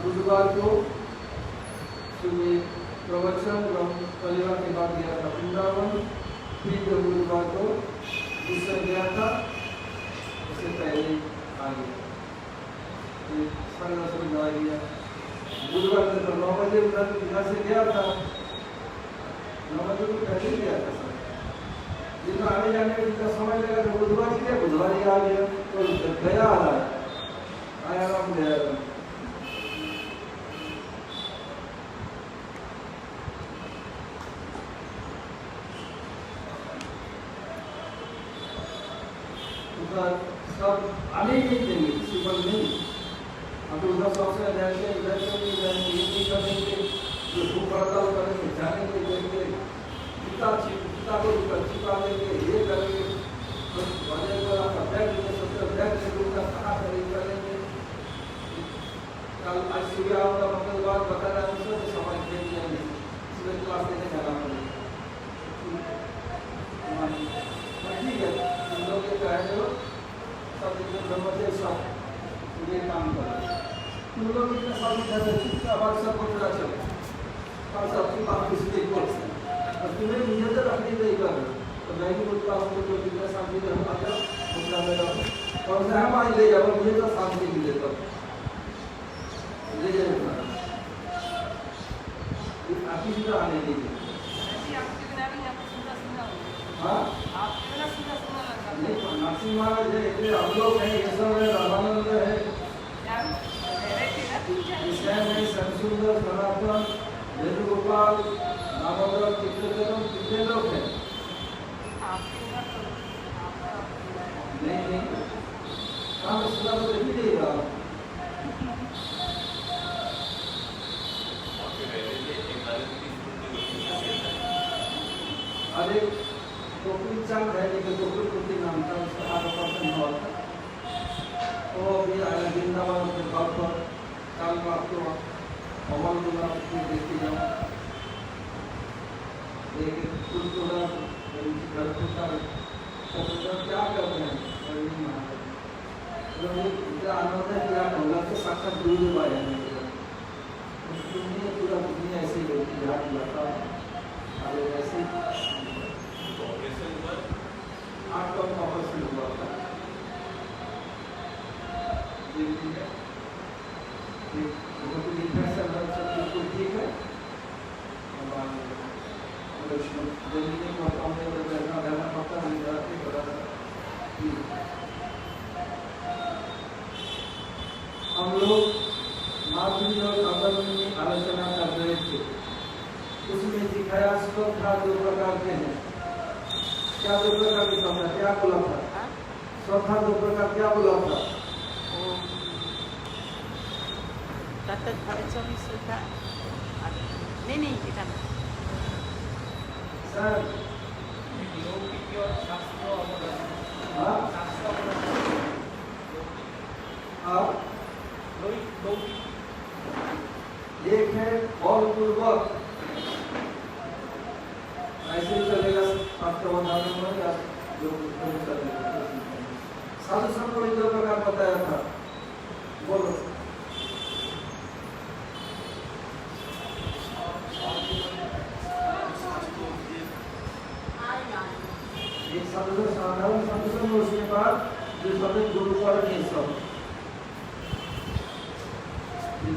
बुधवार को सुबह प्रवचन परिवार के बाद गया था वृंदावन, फिर बुधवार को दूसरा गया था, उससे पहले आ गया बुधवार को 9 बजे यहाँ से गया था, 9 बजे को पहले गया था सर, जितना आने जाने में जितना समय लगा तो बुधवार ही आ गया, तो गया आया राम गया था। सब आने ही नहीं देंगे, किसी पर नहीं। अब उधर सबसे जाएंगे, इधर से नहीं जाएंगे, ये नहीं करेंगे, जो भूख हड़ताल करेंगे, जानेंगे देंगे, पिता को छिपा देंगे, ये करेंगे, बड़े को आपका बैग लेंगे, सबसे बैग लेंगे, उनका कहाँ करेंगे। कल आज सुबह आपका मंगलवार बता रहा है, तो समझ नहीं जाएंगे, सुबह क्लास देने जाना पड़ेगा। ठीक है, तुम लोग ये कहेंगे सब ब्रह्मदेव सब ये काम करो, तुम लोग इतने सब चुपचाप सब को पता चले और सबकी बात इसलिए और तुम्हें नियत रखनी नहीं कर, तो मैं भी बोलता हूँ तो जितना शांति हम आ जाओ उतना में रहो और हम आज ले जाओ, मुझे तो शांति मिले तो ले जाए आप किसी तरह आने दीजिए। हाँ नरसिंह महाराज है, इसलिए हम लोग हैं, ये सब है, रामानंद है, विषय में संसुंदर, सनातन, वेणुगोपाल, दामोदर, चित्रचरण, कितने लोग हैं? नहीं काम सुना तो नहीं देगा। अरे गोकुल चंद है, लेकिन गोकुल कुटी नाम था, उसका 8% हुआ था, तो अभी आया वृंदावन के तौर पर काल को आपको अमल दूंगा, उसमें देखते जाओ, एक कुलतुड़ा क्या कर रहे हैं इतना आनंद है कि आप ढोलक के साक्षात गुरु आए हैं, पूरा दुनिया ऐसे ही होती है, हाथ लगा अरे ऐसे 8 ऑपरेशन हुआ था, ठीक है, इन्फेक्शन सब बिल्कुल ठीक है, जल्दी नहीं पड़ता हूँ, रहना पड़ता है, हम लोग माधुरी और अगम की आलोचना कर रहे थे, उसमें जिज्ञास को श्रद्धा दो प्रकार के हैं। क्या दो प्रकार की श्रद्धा, क्या बोला था? श्रद्धा दो प्रकार क्या बोला था? तत्तद्भवति श्रद्धा नहीं এটা না सर हाँ एक है और पूर्वक ऐसे ही चलेगा आपका बनाने में या जो साधु संत को दो प्रकार बताया था, बोलो। एक साधु साधारण साधु संत उसके बाद जो सभी गुरु पर नहीं सब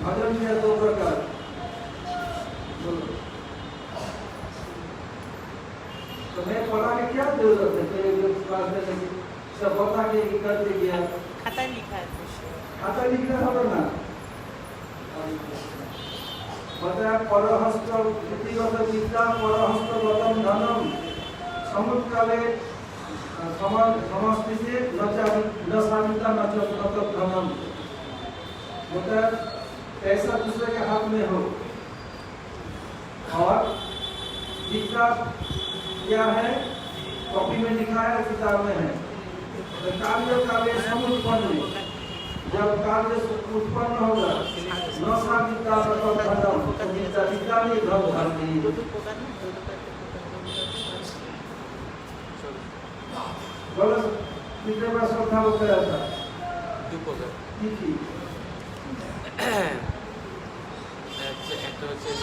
भजन में दो प्रकार, बोलो। तो मैं पढ़ा के क्या जरूरत है? तेरे जो क्लास में सब बता के कर दे गया, खाता लिखा है कुछ खाता लिखना होगा ना। बताया परहस्त व्यक्तिगत विद्या परहस्त गतम धनम समुत्काले समस्थिति न साविता न धनम। बताया पैसा दूसरे के हाथ में हो और विद्या क्या है, कॉपी में लिखा है, किताब में है। तो कार्य समुत्पन्न, जब कार्य उत्पन्न होगा न साविता न धनम, विद्या नहीं धन धरती। बोलो कितने बार श्रद्धा हो गया था? একটা হচ্ছে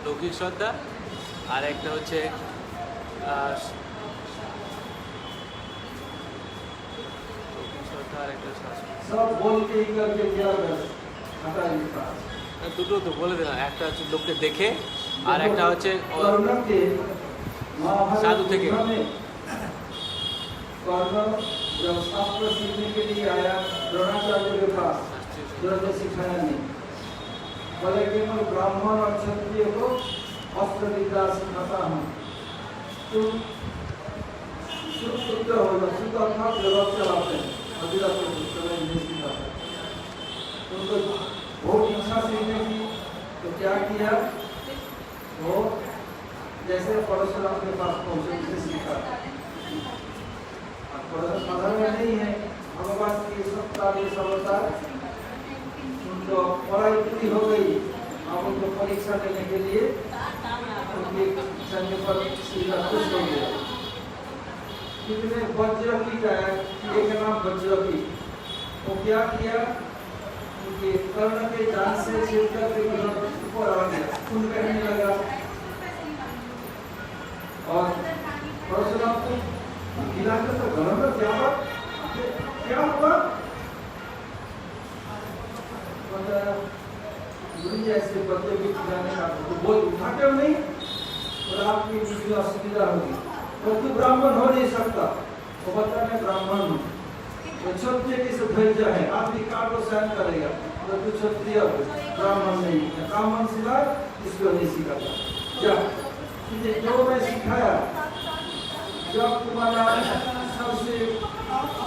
লৌকিক শ্রদ্ধা, আর একটা হচ্ছে লৌকিক শ্রদ্ধা, আর একটা सब बोल के ही करके क्या कर खाता लिखा দুটো তো বলে দিলাম, একটা হচ্ছে লোককে দেখে আর একটা হচ্ছে साधु थे के जब शास्त्र सीखने के लिए आया द्रोणाचार्य के पास, द्रोण सिखाया नहीं, बोले कि मैं ब्राह्मण और क्षत्रिय को अस्त्र विद्या सिखाता हूँ, तो शुद्ध होगा, शुद्ध अर्थात जरूरत चलाते हैं, अभिलाष नहीं सिखाते। उनको बहुत इच्छा सीखने की, तो क्या किया, वो जैसे परशुराम के पास पहुंचे उसे सीखा। साधारण नहीं है, भगवान की सत्ता सर्वता, उनको पढ़ाई पूरी हो गई, अब उनको परीक्षा देने के लिए उनके चंद्र पर सीधा खुश हो गया। कितने वज्रकी का है, एक नाम वज्रकी, वो क्या किया, उनके कर्ण के जान से छेद करके ऊपर आ गया, खून बहने लगा। और परशुराम को गिलाकर तो घर में क्या हुआ? गुरु जी ऐसे बच्चे भी खिलाने का तो बोल उठाते हो नहीं, और आपकी बीच असुविधा होगी, तो तू ब्राह्मण हो नहीं सकता। वो बता मैं ब्राह्मण हूँ, तो क्षत्रिय की धैर्य है, आपकी कार को सहन करेगा, तो तू क्षत्रिय हो, ब्राह्मण नहीं है। ब्राह्मण सिवा इसको नहीं सिखाता। क्या जो मैं सिखाया, जब तुम्हारा सबसे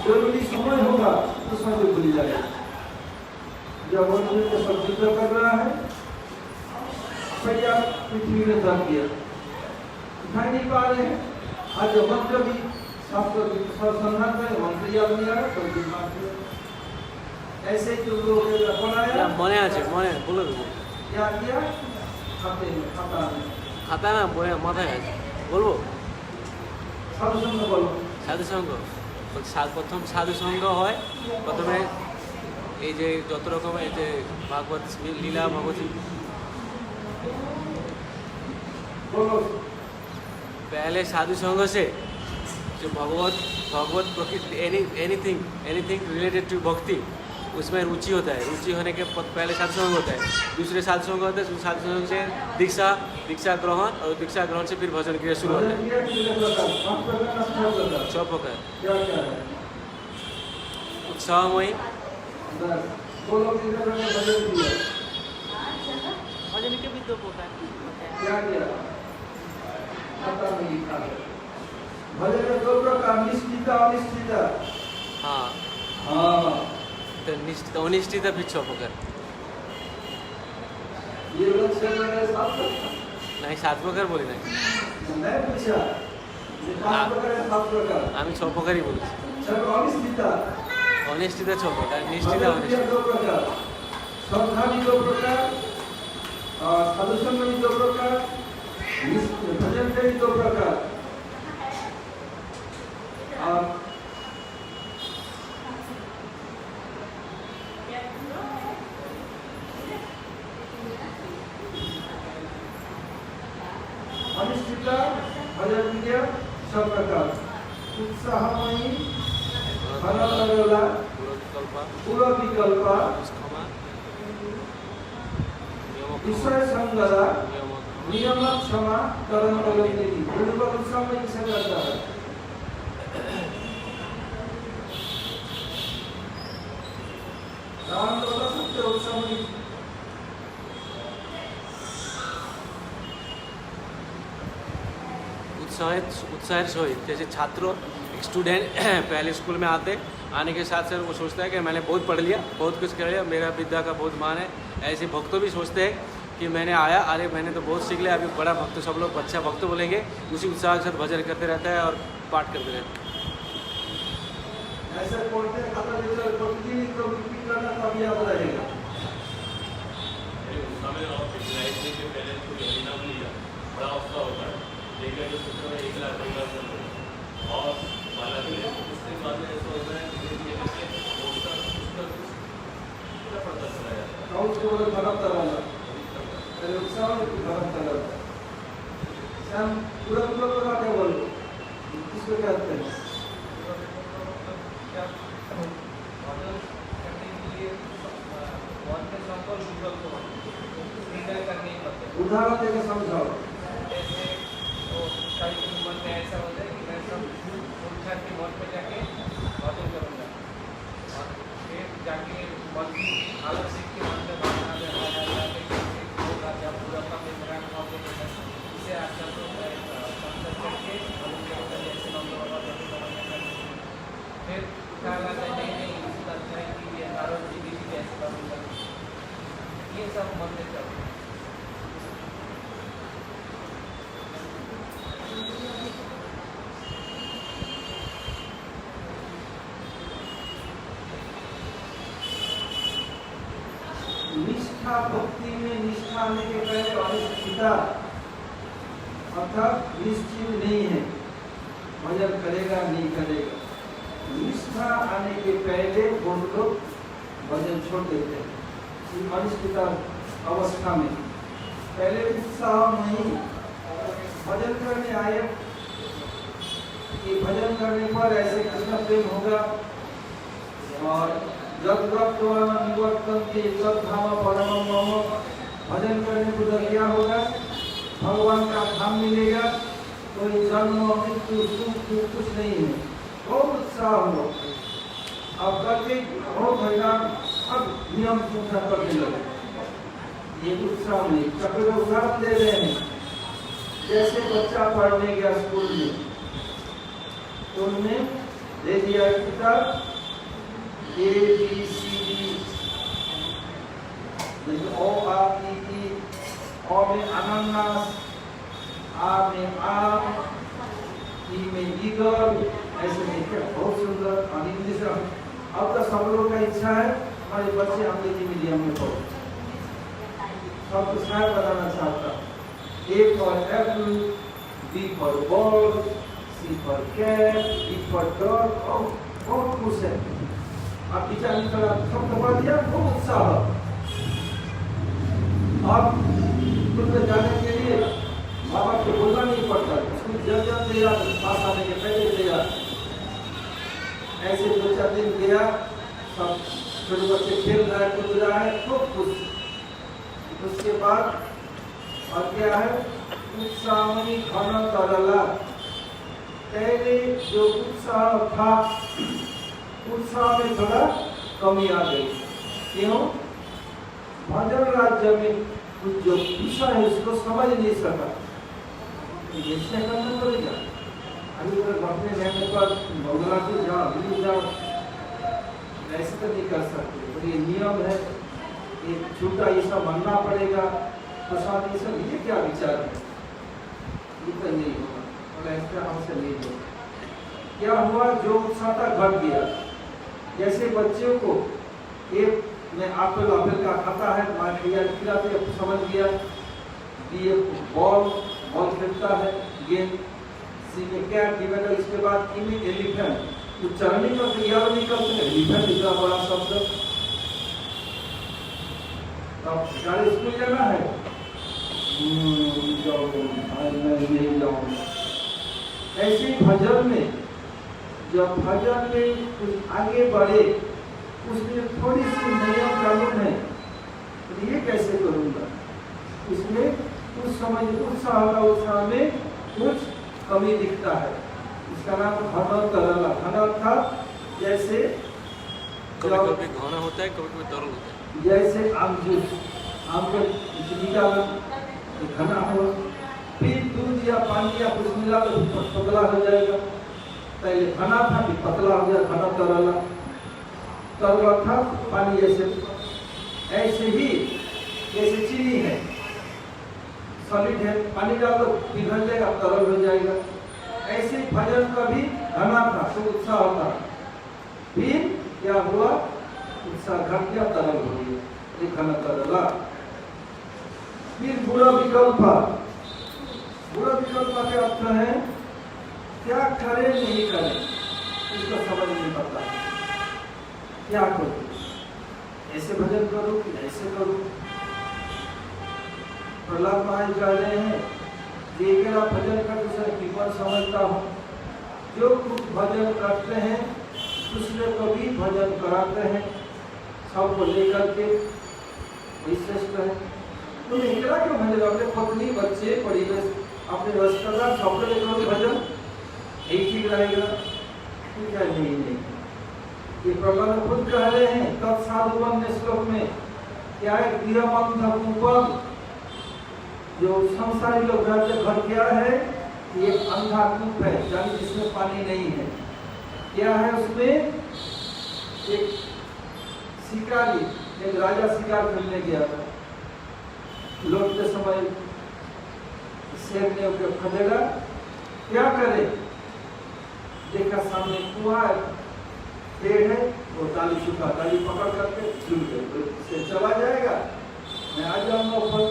जरूरी समय होगा उसमें तो भूल जाएगा। जब वो को सब युद्ध कर रहा है, भैया पृथ्वी में धर दिया, उठा नहीं पा रहे हैं। आज मंत्र भी संधान में मंत्र याद नहीं आ रहा, तो ऐसे ही जो लोग बनाया মনে আছে, মনে বলে দেবো, क्या किया, खाते में खाता में খাতা না মনে মাথায় আছে, বলবো। साधु संग बोलो, সাধু সঙ্গ, প্রথম সাধু সঙ্গ হয়, প্রথমে এই যে যত রকম এই যে ভাগবত লীলা ভগবতী, बोलो पहले साधु संग से जो भगवत प्रकृति एनीथिंग रिलेटेड टू भक्ति, उसमें रुचि होता है। रुचि होने के पहले साधु संग होता है, दूसरे साधु संग होता है, साधु संग से दीक्षा ग्रहण, और दीक्षा ग्रहण से फिर भजन क्रिया शुरू होता है। 6 प्रकार। उत्साहमयी, वो लोग कितने प्रकार भजन किया? भजन के भी 2 प्रकार होते हैं। क्या किया? पता नहीं लिखा है। भजन में 2 प्रकार, निष्ठिता अनिष्ठिता। हाँ हाँ, तो निष्ठित अनिष्ठित भी 6 प्रकार। ये लोग 6 प्रकार 7 प्रकार नहीं 7 प्रकार बोले नहीं, मैं पूछा, ये 5 प्रकार है 7 प्रकार। আমি 6 প্রকারই বলেছি। चलो अनिष्ठिता, অনিষ্ঠিত 6 প্রকার, নিষ্ঠিত भजन অনিষ্ঠিত। के 2 प्रकार, श्रद्धा भी 2 प्रकार, और साधुसंग भी 2 प्रकार, भजन के भी 2 प्रकार। और अनिष्ठिता भजन के 6 प्रकार, उत्साहमयी, अनंतरला, পুরো বিকল্প, पूर्व विकल्पा, ক্ষমা, विषय संगला, नियम क्षमा, कर्म प्रगति। पूर्व उत्साह में किसे करता है? राम तो बता सकते हो उत्साह में उत्साहित सहित। जैसे छात्र स्टूडेंट पहले स्कूल में आने के साथ साथ वो सोचता है कि मैंने बहुत पढ़ लिया, बहुत कुछ कर लिया, मेरा विद्या का बहुत मान है। ऐसे भक्तों भी सोचते हैं कि मैंने आया, अरे मैंने तो बहुत सीख लिया, अभी बड़ा भक्त, सब लोग अच्छा भक्त बोलेंगे, उसी उत्साह के साथ भजन करते रहता है और पाठ करते रहता है। ऐसे पढ़ते हैं खाता लेकर प्रतिदिन तो रिपीट करना तब याद रहेगा। बड़ा उत्साह होता है, लेकिन जो सूत्र में 1 लाख 2 लाख और माला के लिए उसके बाद में ऐसा होता है कि जैसे उसका पड़ता चला जाता है। कौन से बोले भरत वाला, अरे उत्साह में भरत वाला श्याम पूरा पूरा पूरा क्या बोलो, किसको कहते हैं? उदाहरण देकर समझाओ। जैसे वो कल के मन में ऐसा होता है कि मैं सब उठा के मन पे जाके भजन करूँगा और फिर जाके मन की हालत सीख के मन में बात आ जाए पूरा काम मेरा इसे आजकल तो संसद करके भजन करूँगा जैसे नंबर बाबा फिर उठा लगा नहीं इसका अच्छा है कि ये नारद जी भी कैसे करूँगा, ये सब मन में चलता है। निष्ठा भक्ति में निष्ठा आने के पहले अनिश्चितता अर्थात निश्चित नहीं है, भजन करेगा नहीं करेगा। निष्ठा आने के पहले वो लोग भजन छोड़ देते हैं। अनिश्चितता अवस्था में पहले उत्साह नहीं, भजन करने आए कि भजन करने पर ऐसे कृष्ण प्रेम होगा और जब निवर्तन्ते तब धाम परमम मम, भजन करने को क्या होगा? भगवान का धाम मिलेगा, कोई जन्म मृत्यु सुख कुछ नहीं है। बहुत उत्साह हो, अब करके बहुत हैरान, अब नियम पूछा करने लगे। ये उत्साह नहीं, चक्र उदाहरण दे रहे हैं। जैसे बच्चा पढ़ने गया स्कूल में, तो उन्होंने दे दिया किताब ABCD, जैसे O A E E, O में अनानास, A में आम, E में ईगल, ऐसे देखिए बहुत सुंदर। और इंग्लिश अब तो सब लोग का इच्छा है हमारे बच्चे अंग्रेजी मीडियम में पढ़े, सब कुछ शायद बताना चाहता। A for apple, B for ball, C for cat, D for dog, बहुत खुश है। आप टीचर निकला सब दबा दिया, बहुत उत्साह। अब तुमने जाने के लिए माँ बाप को बोलना नहीं पड़ता, स्कूल जल्द दिया, पास आने के पहले दिया। ऐसे 2-4 दिन गया, सब छोटे बच्चे खेल रहा है, कूद रहा है, खूब खुश। उसके बाद और क्या है? उत्साहमयी घन तरला। पहले जो उत्साह था, उत्साह में थोड़ा कमी आ गई। क्यों? भजन राज्य में कुछ जो विषय है उसको समझ नहीं सका, निश्चय करना पड़ेगा। अभी अगर अपने रहने पर बंगला से जाओ, दिल्ली जाओ, ऐसे तो नहीं कर सकते। और ये नियम है, ये झूठा ये सब मानना पड़ेगा, तो साथ ये सब ये क्या विचार है? ये तो नहीं होगा, और ऐसा हमसे नहीं होगा। क्या हुआ? जो उत्साह था घट गया। जैसे बच्चों को एक में एप्पल का खाता है, मार खिलाते समझ गया, ये बॉल खेलता है, गेंद सी में कैट डिवाइडर, इसके बाद ई में एलिफेंट, तो चलने का तैयार नहीं करते हैं। एलिफेंट इतना बड़ा शब्द, अब गाड़ी स्कूल जाना है, जाओ मैं नहीं जाऊँ। ऐसे भजन में, जब भजन में कुछ आगे बढ़े, उसमें थोड़ी सी नियम कानून है, तो ये कैसे करूँगा? इसमें उस समय उत्साह में कुछ कमी दिखता है। इसका नाम घन तरल। घन था जैसे कभी कभी घना होता है, कभी कभी तरल होता है। जैसे आम जूस, आम को निकाला घना हो, फिर दूध या पानी या कुछ मिला तो पतला हो जाएगा। पहले घना था, फिर पतला हो गया, घना तरल। तरल था पानी जैसे, ऐसे ही जैसे चीनी है, सॉलिड है, पानी डाल तो पिघल जाएगा, तरल हो जाएगा। ऐसे भजन का भी घना था तो उत्साह होता, फिर क्या हुआ? उत्साह घट गया, तरल हो गया, एक घना तरल। फिर बुरा विकल्प। बुरा विकल्प का अर्थ है क्या करें नहीं करें, इसको समझ नहीं पता। क्या करूं? ऐसे भजन करूं कि ऐसे करूं? प्रहलाद महाराज कह रहे हैं, देखेगा भजन का दूसरा कीमत समझता हूँ। जो कुछ भजन करते हैं दूसरे को भी भजन कराते हैं, सबको लेकर के, वही श्रेष्ठ है। तुम इकला क्यों भजन? अपने पत्नी, बच्चे, परिवेश, अपने रिश्तेदार सबको लेकर भजन एक ही रहेगा? क्या नहीं। ये प्रबंध खुद कह रहे हैं तब साधुवन श्लोक में, क्या है? गृहबंध कुपम, जो संसारी लोग घर क्या है? ये अंधा कूप है, यानी जिसमें पानी नहीं है। क्या है उसमें? एक शिकारी, एक राजा शिकार करने गया था, लौटते समय शेर ने उसे खदेड़ा। क्या करे? देखा सामने कुआं है, पेड़ है, वो डाली सूखा, डाली पकड़ करके झूल गए, चला जाएगा, मैं आ जाऊंगा ऊपर।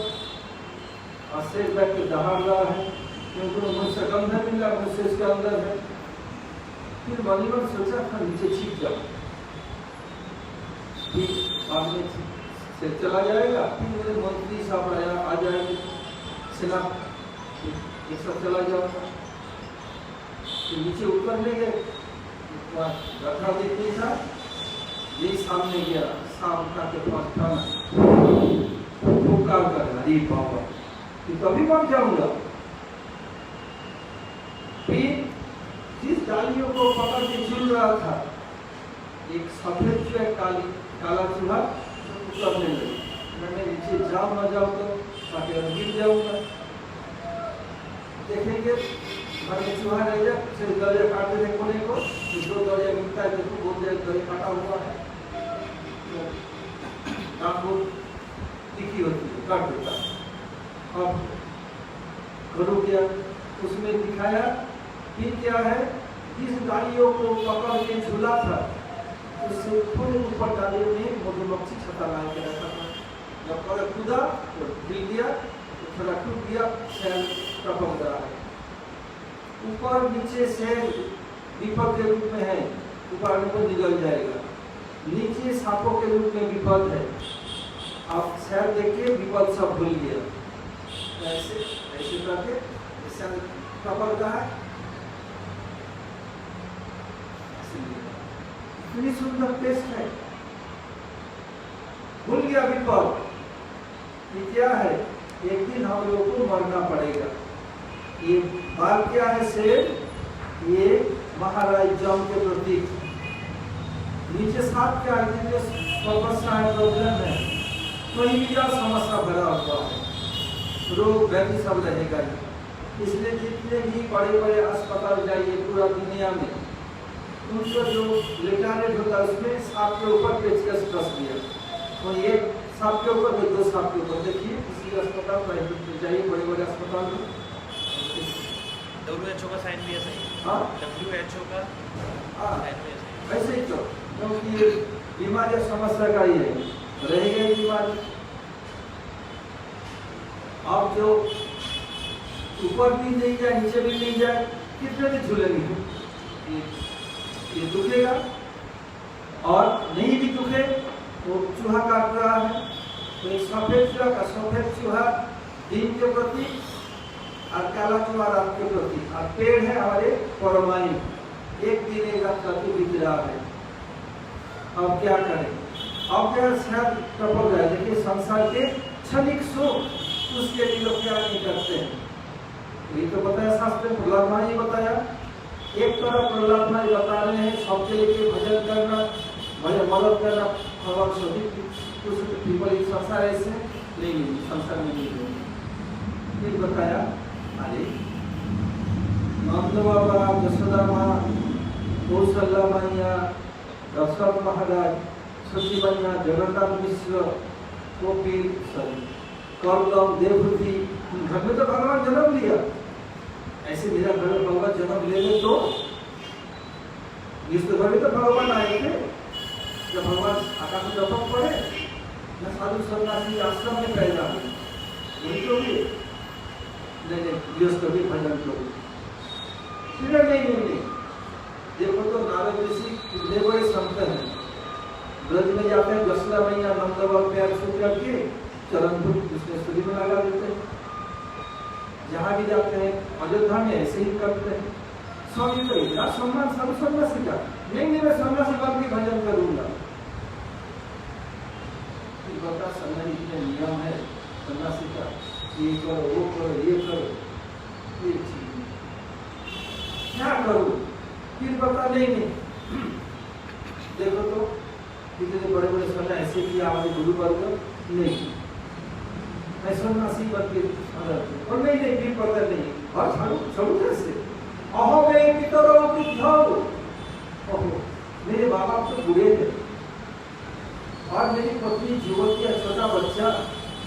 और शेर बैठ के दहाड़ रहा है, क्योंकि मुझसे गंध मिला, मुझसे इसके अंदर है। फिर मन सोचा था नीचे छिप जाओ, फिर बाद में से चला जाएगा। फिर मेरे मंत्री साहब आया, आ जाएंगे सेना, एक सब चला जाऊंगा। फिर नीचे उतरने गए, रखा देखने था, यही सामने गया, सांप का के पास खाना पुकार कर, हरी बाबा कि कभी मर जाऊंगा। फिर जिस डालियों को पकड़ के झूल रहा था, एक सफेद चूहा, काला चूहा उतरने लगे। मैंने नीचे जाओ न जाओ तो ताकि गिर जाऊंगा। देखेंगे घर में चूहा रह जाए, फिर दरिया काट देते कोने को, जो दरिया मिलता है देखो बहुत जगह दरिया काटा हुआ है, बहुत तीखी होती है, काट देता है। अब करो क्या? उसमें दिखाया फिर क्या है? जिस गाड़ियों को पकड़ के झूला था, उससे थोड़े ऊपर डाले में मधुमक्खी छता ला के रखा था। जब कड़ा कूदा तो गिर गया, तो थोड़ा टूट गया, शैल टपक रहा है। ऊपर नीचे से विपद के रूप में है, ऊपर नीचे निकल जाएगा, नीचे सांपों के रूप में विपद है। आप शैल देखिए, विपद सब भूल गया। ऐसे ऐसे करके शैल टपक रहा है, इतनी सुंदर टेस्ट है, भूल गया विपद। ये क्या है? एक दिन हम लोगों को मरना पड़ेगा। ये बाल क्या है? शेर, ये महाराज जम के प्रतीक। नीचे 7 के आगे में समस्या है, प्रॉब्लम है, कहीं भी जाओ समस्या भरा हुआ है, रोग व्याधि सब रहेगा ही। इसलिए जितने भी बड़े बड़े अस्पताल जाइए पूरा दुनिया में, उनका जो लेटारेट होता है उसमें सांप के ऊपर पेचकस कस दिया, तो ये सांप के ऊपर, 2 सांप के ऊपर। देखिए किसी अस्पताल में जाइए, बड़े बड़े अस्पताल में WHO का साइन भी ऐसा ही। हाँ WHO का हाँ साइन भी ऐसा ही। ऐसे ही तो, क्योंकि बीमारी समस्या का ही है, रहेगा ही बीमारी। आप जो ऊपर भी नहीं जाए नीचे भी नहीं जाए, कितने भी झूलेंगे, ये दुखेगा। और नहीं भी दुखे तो चूहा काट रहा है, तो एक सफेद चूहा का सफेद चूहा दिन के प्रति और काला चूहा रात के प्रति, और पेड़ है हमारे परमाणु, एक दिन एक रात प्रति बीत रहा है। अब क्या करें? अब क्या शायद टपक जाए। देखिए संसार के क्षणिक सुख, उसके लिए लोग क्या नहीं करते हैं। ये तो बताया शास्त्र में, प्रहलाद महाराज बताया। एक तरफ प्रहलाद महाराज बता रहे हैं सबके लिए भजन करना, भजन मदद करना, भगवान सभी कुछ पीपल इस संसार ऐसे नहीं, संसार में नहीं है। फिर बताया अरे नंद बाबा, यशोदा माँ, कौशल्या मैया, दशरथ महाराज, सची मैया, जगन्नाथ मिश्र, कपिल, कर्दम, देवहूति, घर में तो भगवान जन्म लिया। ऐसे मेरा घर में भगवान जन्म ले ले तो इस घर में तो भगवान आए थे। जब भगवान आकाश में दफक पड़े न, साधु सन्यासी आश्रम में पैदा हुए, यही तो भी नहीं गृहस्थ भी भजन करो। फिर नहीं देखो तो नारद ऋषि कितने बड़े संत हैं, ब्रज में जाते हैं, यशोदा मैया नंद बाबा प्यार से करके चरण धूप उसने शरीर में लगा देते हैं। जहाँ भी जाते हैं अयोध्या में ऐसे ही करते हैं। स्वामी को इतना सम्मान साधु सन्यासी का नहीं, मैं सन्यासी बन के भजन करूंगा। बता सन्यासी के नियम है सन्यासी का, ये करो वो करो ये करो, ये चीज क्या करो? फिर बता नहीं देखो तो कितने बड़े बड़े सन्यासी किया हमारे गुरु वर्ग नहीं, मैं सन्यासी बन के और नहीं फिर पता नहीं। और छोड़ू कैसे? अहो मैं पितरो वृद्ध, मेरे माँ बाप तो बूढ़े थे और मेरी पत्नी युवती या छोटा बच्चा,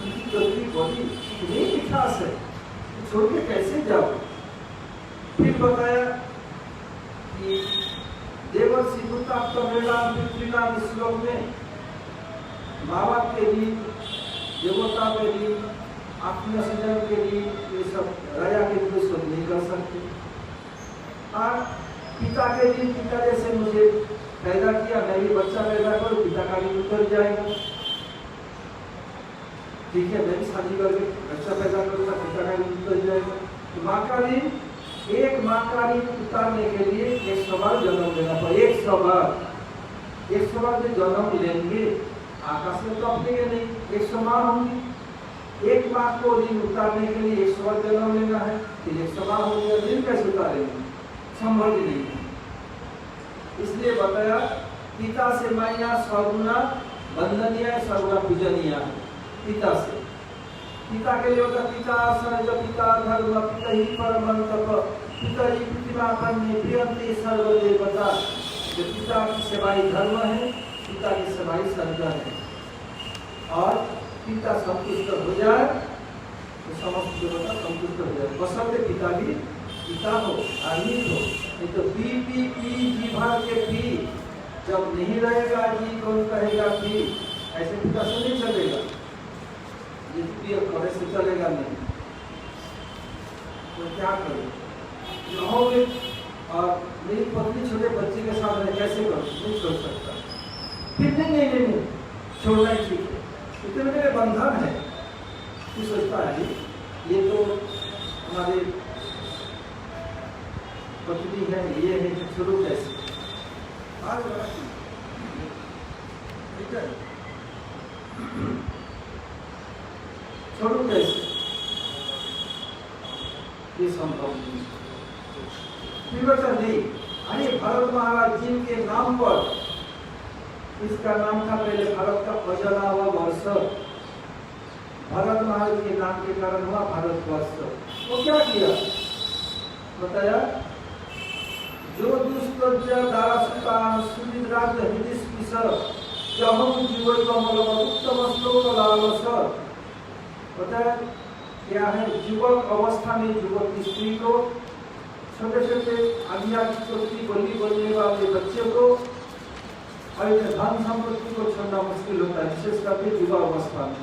उनकी गलती बड़ी इतनी मिठास है, छोड़ के कैसे जाओ? फिर बताया कि देवर्षि भूताप्त वेदांत पृथ्वीनाम श्लोक में माँ बाप के लिए, देवता के लिए, आत्मीय सज्जन के लिए ये सब राजा के लिए सब नहीं कर सकते। और पिता के लिए, पिता जैसे मुझे पैदा किया, मैं भी बच्चा पैदा करूँ, पिता का भी उतर जाएगा। ठीक है, मैं भी शादी करके बच्चा पैदा करूँगा, पिता का भी उतर जाएगा। तो माँ का दिन, एक माँ का दिन उतारने के लिए 100 बार जन्म लेना पड़े। 100 बार जो जन्म लेंगे आकाश में तो अपने नहीं, 100 माँ होंगी। एक माँ को दिन उतारने के लिए 100 बार जन्म लेना है, फिर 100 बार हो गया, दिन कैसे उतारेंगे? संभव ही नहीं है। इसलिए बताया पिता से माया सर्वगुणा वंदनीय, सर्वगुणा पूजनीय। पिता से, पिता के लिए होता पिता सर्व, पिता धर्म, पिता ही परम तप, पिता ही प्रतिमा पन्ने प्रियंते सर्व देवता। जो पिता की सेवाई धर्म है, पिता की सेवाई सर्व है। और पिता संतुष्ट हो जाए तो समस्त देवता संतुष्ट हो जाए। बसंत पिता भी पिता हो, आर्मित हो, नहीं तो पी भर के पी, जब नहीं रहेगा जी कौन कहेगा पी? ऐसे पिता से नहीं चलेगा, ये करे से चलेगा नहीं। तो क्या करें? रहोगे और मेरी पत्नी छोटे बच्चे के साथ रहे, कैसे करो? नहीं छोड़ सकता। फिर नहीं छोड़ना ही ठीक है, इतने मेरे बंधन है। तू सोचता है ये तो हमारे पत्नी है, ये है, तो छोड़ो कैसे? आज बड़ा ठीक है, छोड़ो कैसे? ये संभव नहीं। नहीं। अरे भरत महाराज जिनके नाम पर इसका नाम था पहले भारत का अजनावा वर्ष। भरत महाराज के नाम के कारण हुआ भारतवर्ष। वो क्या किया बताया, जो दुष्प्रज्ञा दारासुता सुनिद्राज हृदय किशोर जहम जीवन कमल उत्तम श्लोक लालस। बताया क्या है, युवक अवस्था में युवक स्त्री को, छोटे छोटे आज्ञा की चोटी बोली बोलने वाले बच्चे को और धन संपत्ति को छोड़ना मुश्किल होता है, विशेष करके युवा अवस्था में।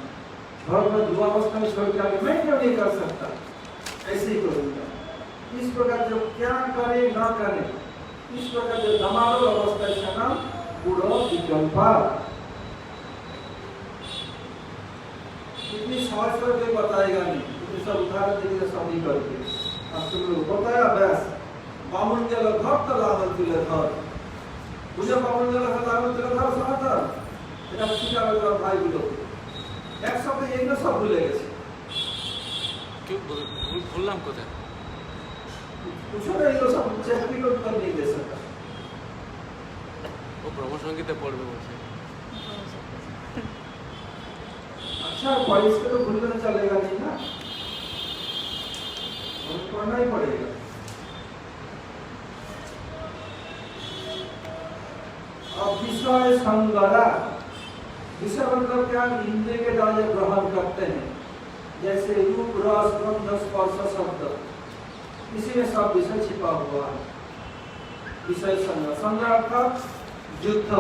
घर में युवा अवस्था में छोड़ के आगे मैं क्यों नहीं कर सकता, ऐसे ही करूँगा। इस प्रकार जो क्या करे ना करे, इस प्रकार जो दमालो अवस्था इसका नाम पूरा विकल्पा। इतनी समझ करके बताएगा नहीं, इतनी सब उदाहरण देके सब नहीं करके अब तुम लोग बताया बस। बामुन के घर तो लागल तिल घर बुझे, बामुन के लागल तिल घर समाचार এটা শিকার করা ভাই গুলো একসাথে এগুলো সব ভুলে গেছে। क्यों भूलना कोথায়? कुछ ना এগুলো সব চাকরি করতে नहीं दे सकता। वो ब्रह्मसंगीते पढ़বে বলছে। अच्छा कॉलेज के तो भूलने चलेगा नहीं ना, पढ़ना ही पड़ेगा। अब विषय संगरा, विषय मतलब क्या, इंद्रिय के द्वारा ग्रहण करते हैं, जैसे रूप रस गंध स्पर्श शब्द, इसी में सब विषय छिपा हुआ है। विषय संग्रह, संग्रह अर्थात युद्ध,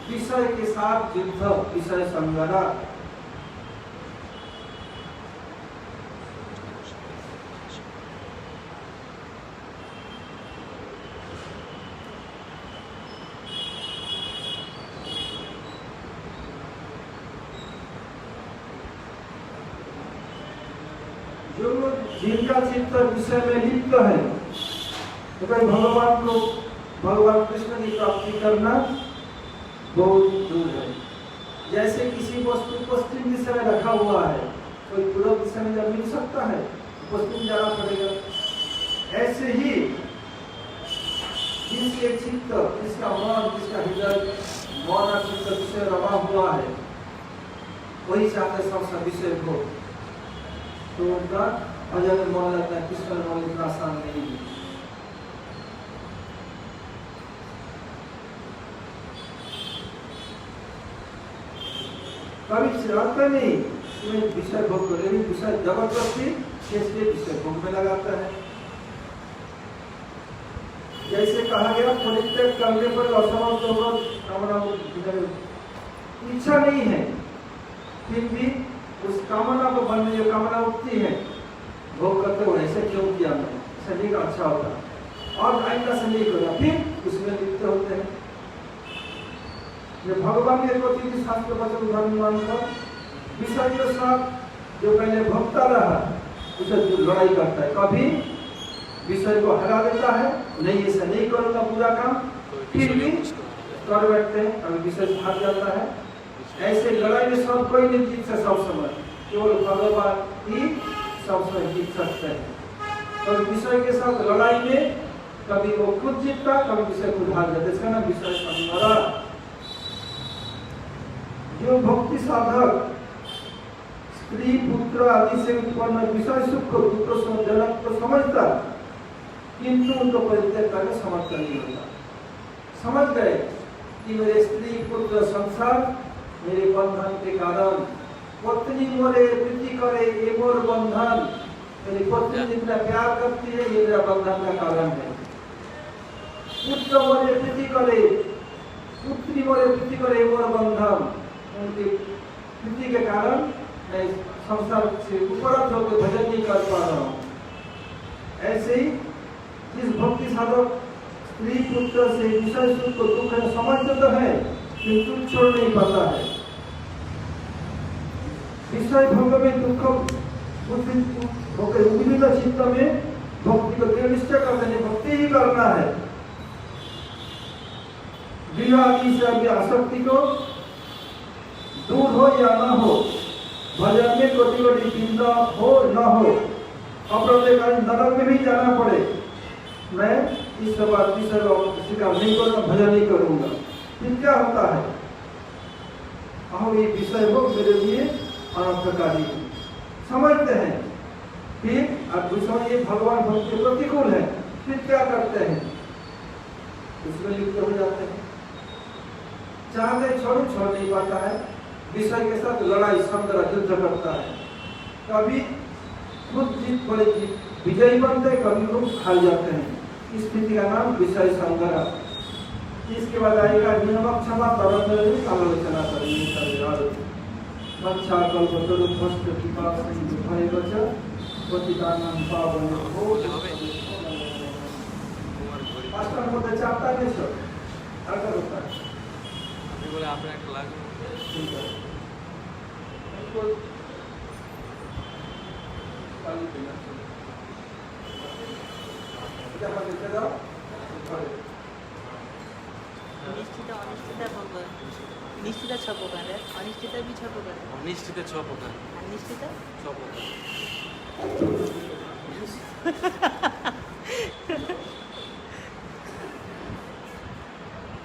विषय के साथ युद्ध, विषय संग्रह। जो जिनका चित्त विषय में लिप्त है, तो भाई भगवान को, भगवान कृष्ण की प्राप्ति करना बहुत दूर है। जैसे किसी वस्तु पश्चिम दिशा में रखा हुआ है, कोई पूर्व दिशा में जब मिल सकता है पश्चिम जाना पड़ेगा। ऐसे ही जिसके चित्त, जिसका मन, जिसका हृदय मन और चित्त विषय रवा हुआ है, वही चाहते सब विषय को, तो उनका भजन में मन लगता है। कृष्ण मन इतना आसान नहीं है। कभी चाहते नहीं तुम्हें विषय भोग को, लेकिन विषय जबरदस्ती इसके विषय भोग में लगाता है। जैसे कहा गया परित्याग करने पर असमर्थ होकर कामना, इच्छा नहीं है फिर भी उस कामना को बनने जो कामना उठती है भोग करते हो, ऐसे क्यों किया मैं, शरीर का अच्छा होता और आइंदा से नहीं करा, फिर उसमें लिप्त होते हैं। ये भगवान के प्रति भी शास्त्र वचन धर्म मानकर विषय के साथ जो पहले भोगता रहा उसे जो लड़ाई करता है, कभी विषय को हरा देता है, नहीं ऐसा नहीं करूँगा पूरा काम, फिर भी कर बैठते हैं, कभी विषय से हार जाता है। ऐसे लड़ाई में सब कोई नहीं जीत सकता, सब समय केवल भगवान ही सब समय जीत सकते हैं। और विषय के साथ लड़ाई में कभी वो खुद जीतता, कभी विषय खुद हार जाता, इसका नाम विषय संवरण। जो भक्ति साधक स्त्री पुत्र आदि से उत्पन्न विषय सुख को दुखजनक को समझता, किंतु उनको परित्याग करने समर्थ नहीं होता। समझ गए कि मेरे स्त्री पुत्र संसार मेरे बंधन के कारण, पत्नी मोरे प्रीति करे ये मोर बंधन, मेरी पत्नी जितना प्यार करती है ये मेरा बंधन का कारण है। पुत्र मोरे प्रीति करे, पुत्री मोरे प्रीति करे ये मोर बंधन, उनकी प्रीति के कारण मैं संसार से उपरत होकर भजन नहीं कर पा रहा हूँ। ऐसे ही जिस भक्ति साधक स्त्री पुत्र से विषय सुख को दुख है समझते तो है, किंतु छोड़ नहीं पाता है। विषय भोग में दुख उद्विग्न चित्त में भक्ति को दृढ़ निश्चय कर देने, भक्ति ही करना है। गृह आदि से अभी आसक्ति को दूर हो या न हो, भजन में कोटि कोटि चिंता हो न हो, अपराध नरक में भी जाना पड़े, मैं इस बात की स्वीकार नहीं करूँगा, भजन नहीं करूँगा। फिर क्या होता है, हम ये विषय हो मेरे लिए अनर्थकारी समझते हैं, फिर और दूसरा ये भगवान भक्ति प्रतिकूल है, फिर क्या करते हैं, उसमें लिप्त हो जाते हैं। चाहते छोड़ नहीं पाता है, विषय के साथ लड़ाई संग्रह युद्ध करता है, कभी खुद जीत बड़े जीत विजयी बनते हैं, कभी खुद हार जाते हैं। इस स्थिति का नाम विषय संग्रह। इसके बाद आएगा नियम क्षमा प्रबंधन आलोचना करेंगे। अच्छा कल्पतरु भ्रष्ट कृपा सिंधु भय बच पतितानां पावन हो। पास्टर महोदय चाहता है सर आगे होता है। আপনি বলে আপনার একটা লাগবে ठीक है। इसको पानी पीना चाहिए। क्या बात है चलो। নিশ্চিত অনিশ্চিতা বলবো। নিশ্চিত ছ প্রকারের, অনিশ্চিত বি ছ প্রকারের, অনিশ্চিত 6 প্রকার আর নিশ্চিত 6 প্রকার